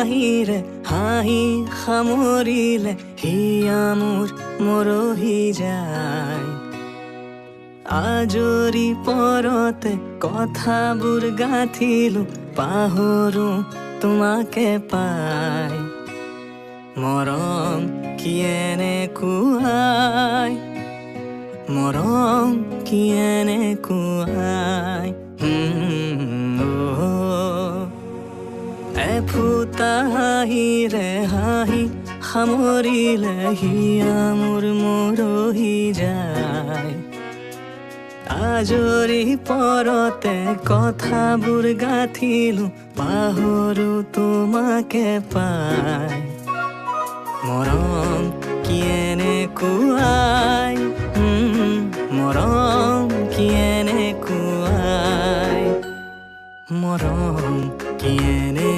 হাঁহিৰে হাঁহি সামৰিলে হিয়া মোৰ মৰহি যায়। আজৰি পৰতে কথাবোৰ গাঁঠিলো পাহৰো তোমাকে পাই। মৰম কি এনেকুৱাই, মৰম কি এনেকুৱাই। এফুটা হাঁহিৰে হাঁহি সামৰিলে হিয়া মোৰ মৰহি যায়। আজৰি পৰতে কথাবোৰ গাঁঠিলো পাহৰো তোমাকে পাই। মৰম কি এনেকুৱাই, মৰম কি এনেকুৱাই, মৰম কি এনে